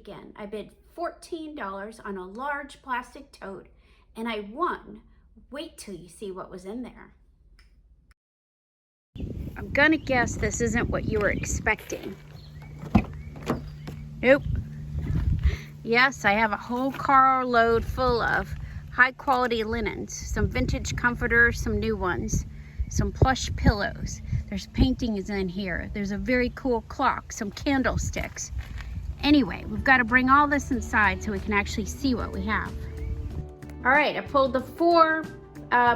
again. I bid $14 on a large plastic tote and I won. Wait till you see what was in there. I'm gonna guess this isn't what you were expecting. Nope. Yes, I have a whole car load full of high quality linens, some vintage comforters, some new ones, some plush pillows. There's paintings in here. There's a very cool clock, some candlesticks. Anyway, we've got to bring all this inside so we can actually see what we have. All right, I pulled the 4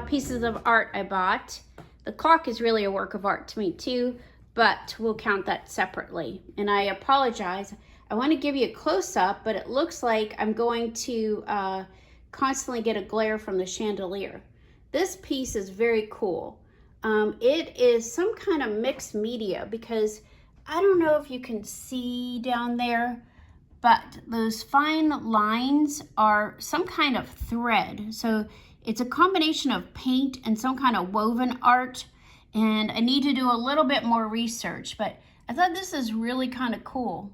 pieces of art I bought. The clock is really a work of art to me too, but we'll count that separately. And I apologize. I want to give you a close-up, but it looks like I'm going to constantly get a glare from the chandelier. This piece is very cool. It is some kind of mixed media because I don't know if you can see down there, but those fine lines are some kind of thread. So it's a combination of paint and some kind of woven art. And I need to do a little bit more research, but I thought this is really kind of cool.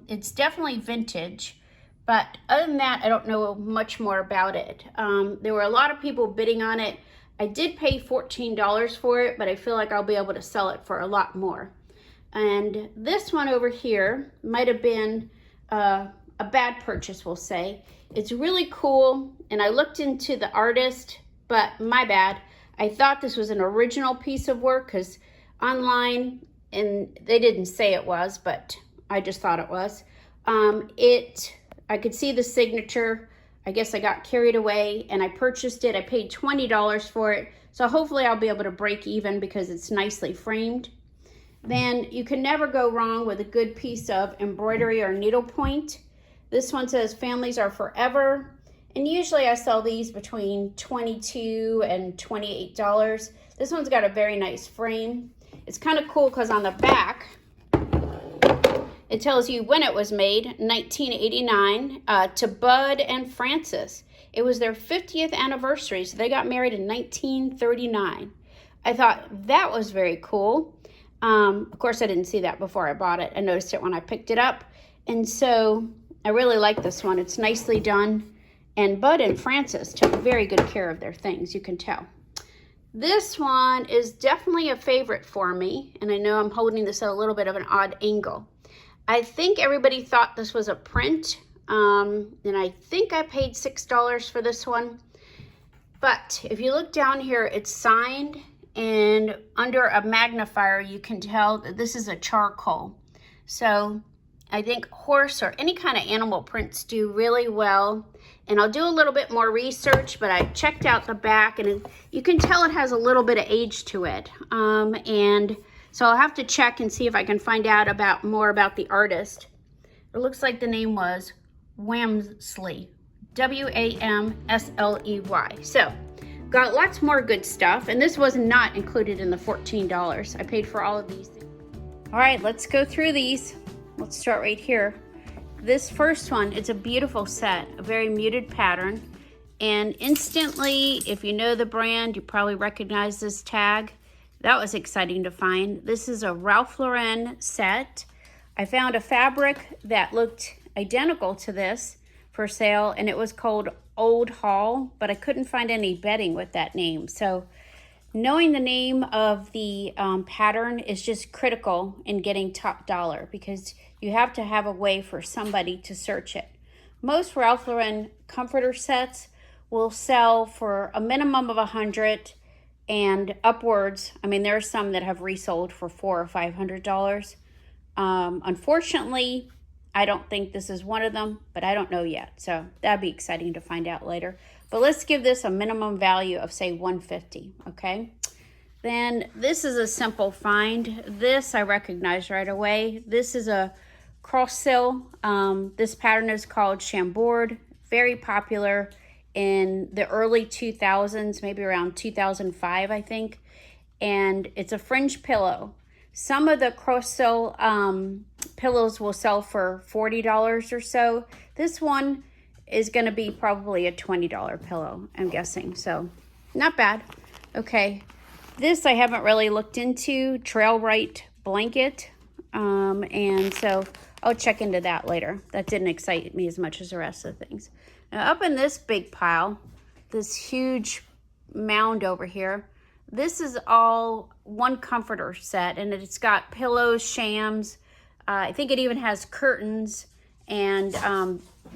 It's definitely vintage, but other than that, I don't know much more about it. There were a lot of people bidding on it. I did pay $14 for it, but I feel like I'll be able to sell it for a lot more. And this one over here might have been a bad purchase, we'll say. It's really cool, and I looked into the artist, but my bad. I thought this was an original piece of work because online, and they didn't say it was, but I just thought it was. I could see the signature. I guess I got carried away and I purchased it. I paid $20 for it. So hopefully I'll be able to break even because it's nicely framed. Then you can never go wrong with a good piece of embroidery or needlepoint. This one says families are forever. And usually I sell these between $22 and $28. This one's got a very nice frame. It's kind of cool because on the back, it tells you when it was made, 1989, to Bud and Frances. It was their 50th anniversary, so they got married in 1939. I thought that was very cool. Of course, I didn't see that before I bought it. I noticed it when I picked it up. And so I really like this one. It's nicely done. And Bud and Frances took very good care of their things, you can tell. This one is definitely a favorite for me, and I know I'm holding this at a little bit of an odd angle. I think everybody thought this was a print, and I think I paid $6 for this one. But if you look down here, it's signed, and under a magnifier, you can tell that this is a charcoal. So I think horse or any kind of animal prints do really well. And I'll do a little bit more research, but I checked out the back and you can tell it has a little bit of age to it. And so I'll have to check and see if I can find out more about the artist. It looks like the name was Wamsley, W-A-M-S-L-E-Y. So got lots more good stuff. And this was not included in the $14. I paid for all of these. All right, let's go through these. Let's start right here. This first one, it's a beautiful set, a very muted pattern. And instantly, if you know the brand, you probably recognize this tag. That was exciting to find. This is a Ralph Lauren set. I found a fabric that looked identical to this for sale, and it was called Old Hall, but I couldn't find any bedding with that name. So knowing the name of the pattern is just critical in getting top dollar because you have to have a way for somebody to search it. Most Ralph Lauren comforter sets will sell for a minimum of $100 and upwards. I mean, there are some that have resold for $400 or $500. Unfortunately, I don't think this is one of them, but I don't know yet. So that'd be exciting to find out later. But let's give this a minimum value of say $150, okay? Then this is a simple find. This I recognize right away. This is a cross sill. This pattern is called Chambord, very popular in the early 2000s, maybe around 2005, I think. And it's a fringe pillow. Some of the cross sill pillows will sell for $40 or so. This one is going to be probably a $20 pillow, I'm guessing. So not bad. Okay. This I haven't really looked into. Trail Right blanket. And so I'll check into that later. That didn't excite me as much as the rest of the things. Now up in this big pile, this huge mound over here, this is all one comforter set, and it's got pillows, shams. I think it even has curtains, and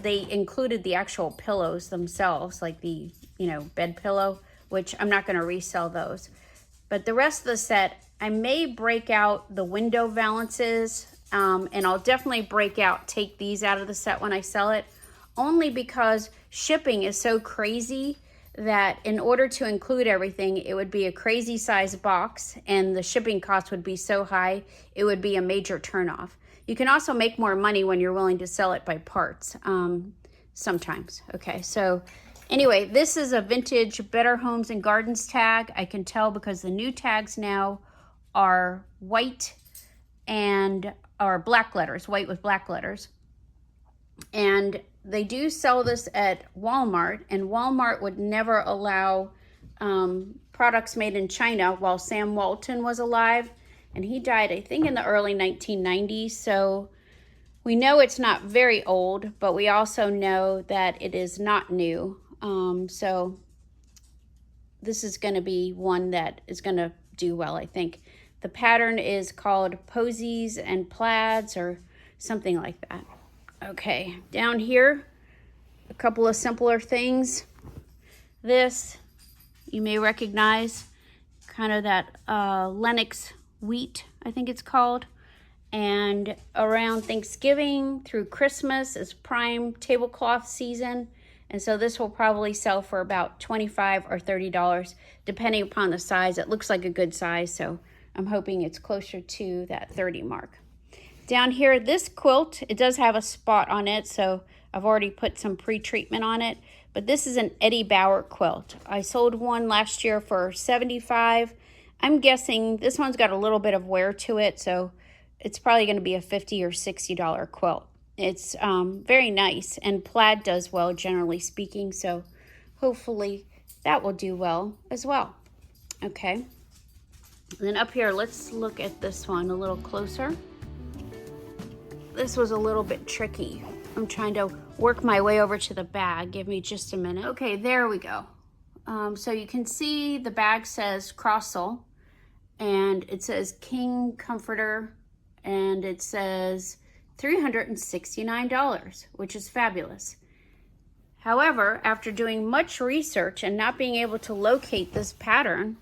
they included the actual pillows themselves, like the, bed pillow, which I'm not going to resell those. But the rest of the set, I may break out the window valances, and I'll definitely take these out of the set when I sell it, only because shipping is so crazy that in order to include everything, it would be a crazy size box, and the shipping cost would be so high, it would be a major turnoff. You can also make more money when you're willing to sell it by parts, sometimes. Okay, so anyway, this is a vintage Better Homes and Gardens tag. I can tell because the new tags now are white and are black letters, white with black letters. And they do sell this at Walmart, and Walmart would never allow products made in China while Sam Walton was alive. And he died, I think, in the early 1990s. So we know it's not very old, but we also know that it is not new. So this is going to be one that is going to do well, I think. The pattern is called Posies and Plaids or something like that. Okay, down here, a couple of simpler things. This, you may recognize, kind of that Lenox wheat, I think it's called. And around Thanksgiving through Christmas is prime tablecloth season. And so this will probably sell for about $25 or $30, depending upon the size. It looks like a good size, so I'm hoping it's closer to that 30 mark. Down here, this quilt, it does have a spot on it, so I've already put some pre-treatment on it. But this is an Eddie Bauer quilt. I sold one last year for $75. I'm guessing this one's got a little bit of wear to it, so it's probably going to be a $50 or $60 quilt. It's very nice, and plaid does well, generally speaking, so hopefully that will do well as well. Okay. And then up here, let's look at this one a little closer. This was a little bit tricky. I'm trying to work my way over to the bag. Give me just a minute. Okay, there we go. So you can see the bag says Crossell, and it says King Comforter, and it says $369, which is fabulous. However, after doing much research and not being able to locate this pattern,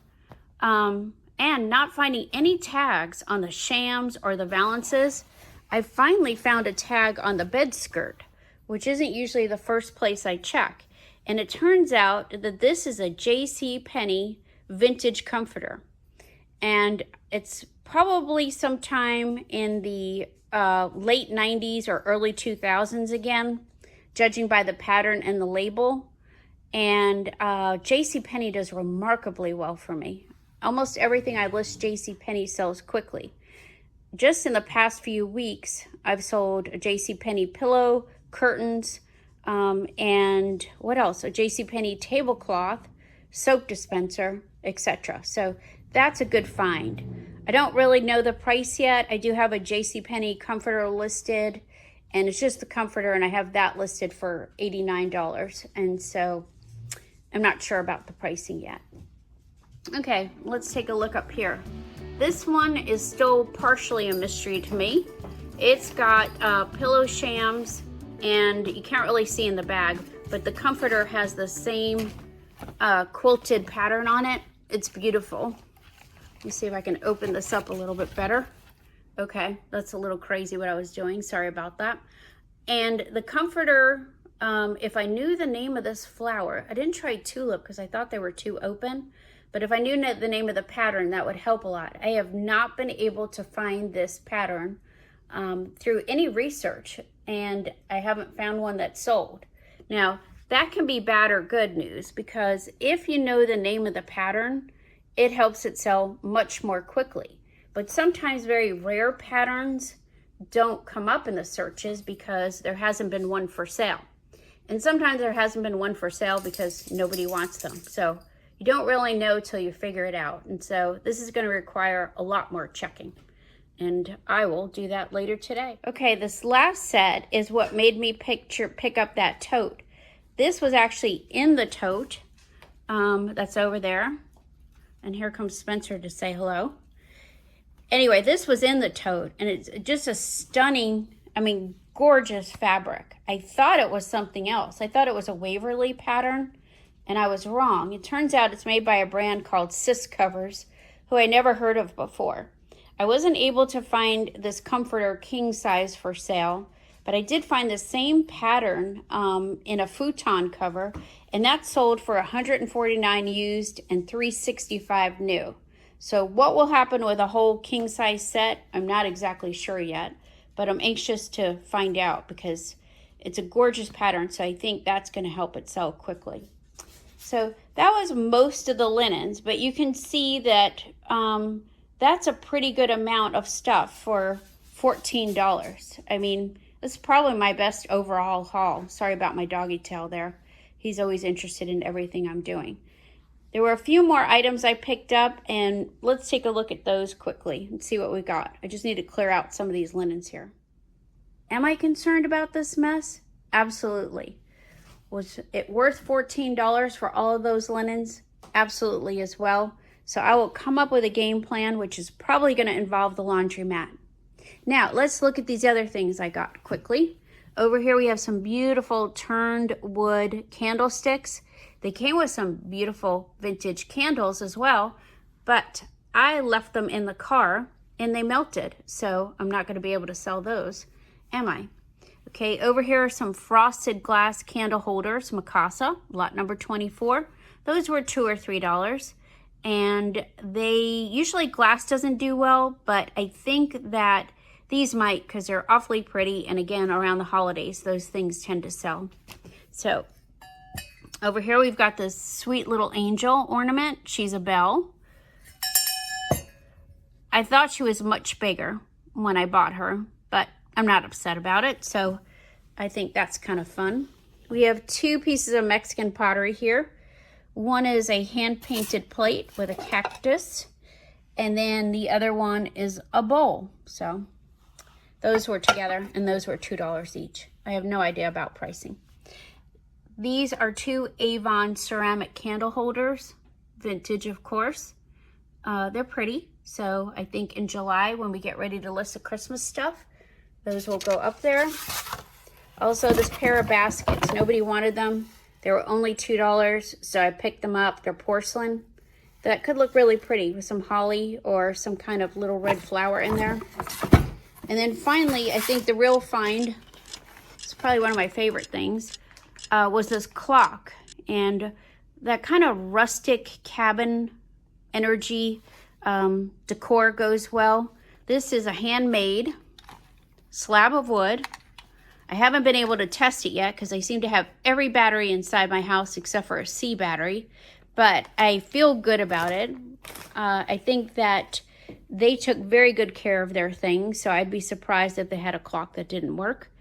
and not finding any tags on the shams or the valances, I finally found a tag on the bed skirt, which isn't usually the first place I check. And it turns out that this is a JCPenney vintage comforter. And it's probably sometime in the late 90s or early 2000s again, judging by the pattern and the label. And JCPenney does remarkably well for me. Almost everything I list JCPenney sells quickly. Just in the past few weeks, I've sold a JCPenney pillow, curtains, and what else? A JCPenney tablecloth, soap dispenser, etc. So that's a good find. I don't really know the price yet. I do have a JCPenney comforter listed, and it's just the comforter, and I have that listed for $89. And so I'm not sure about the pricing yet. Okay, let's take a look up here. This one is still partially a mystery to me. It's got pillow shams, and you can't really see in the bag, but the comforter has the same quilted pattern on it. It's beautiful. Let me see if I can open this up a little bit better. Okay, that's a little crazy what I was doing. Sorry about that. And the comforter, if I knew the name of this flower, I didn't try tulip because I thought they were too open. But if I knew the name of the pattern, that would help a lot. I have not been able to find this pattern through any research, and I haven't found one that's sold. Now, that can be bad or good news, because if you know the name of the pattern, it helps it sell much more quickly. But sometimes very rare patterns don't come up in the searches because there hasn't been one for sale. And sometimes there hasn't been one for sale because nobody wants them. So you don't really know till you figure it out. And so this is going to require a lot more checking. and I will do that later today. Okay, this last set is what made me pick up that tote. This was actually in the tote that's over there. And here comes Spencer to say hello. Anyway, this was in the tote, and it's just a stunning, I mean, gorgeous fabric. I thought it was something else. I thought it was a Waverly pattern, and I was wrong. It turns out it's made by a brand called Sis Covers, who I never heard of before. I wasn't able to find this comforter king size for sale, but I did find the same pattern in a futon cover, and that sold for $149 used and $365 new. So what will happen with a whole king size set, I'm not exactly sure yet, but I'm anxious to find out because it's a gorgeous pattern, so I think that's going to help it sell quickly. So that was most of the linens, but you can see that that's a pretty good amount of stuff for $14. I mean, this is probably my best overall haul. Sorry about my doggy tail there. He's always interested in everything I'm doing. There were a few more items I picked up, and let's take a look at those quickly and see what we got. I just need to clear out some of these linens here. Am I concerned about this mess? Absolutely. Was it worth $14 for all of those linens? Absolutely as well. So I will come up with a game plan, which is probably going to involve the laundromat. Now, let's look at these other things I got quickly. Over here we have some beautiful turned wood candlesticks. They came with some beautiful vintage candles as well, but I left them in the car and they melted, so I'm not going to be able to sell those, am I? Okay, over here are some frosted glass candle holders, Mikasa, lot number 24. Those were $2 or $3. And they usually glass doesn't do well, but I think that these might because they're awfully pretty. And again, around the holidays, those things tend to sell. So over here, we've got this sweet little angel ornament. She's a bell. I thought she was much bigger when I bought her, but I'm not upset about it. So I think that's kind of fun. We have two pieces of Mexican pottery here. One is a hand-painted plate with a cactus, and then the other one is a bowl. So those were together, and those were $2 each. I have no idea about pricing. These are two Avon ceramic candle holders, vintage of course. They're pretty, so I think in July when we get ready to list the Christmas stuff, those will go up there. Also, this pair of baskets, nobody wanted them. They were only $2, so I picked them up. They're porcelain. That could look really pretty with some holly or some kind of little red flower in there. And then finally, I think the real find, it's probably one of my favorite things, was this clock. And that kind of rustic cabin energy decor goes well. This is a handmade slab of wood. I haven't been able to test it yet because I seem to have every battery inside my house except for a C battery, but I feel good about it. I think that they took very good care of their things, so I'd be surprised if they had a clock that didn't work,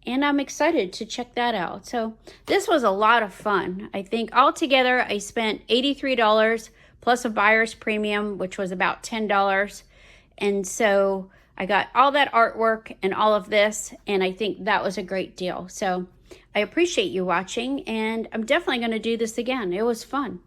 and I'm excited to check that out. So this was a lot of fun. I think altogether I spent $83 plus a buyer's premium, which was about $10, and so I got all that artwork and all of this, and I think that was a great deal. So I appreciate you watching, and I'm definitely going to do this again. It was fun.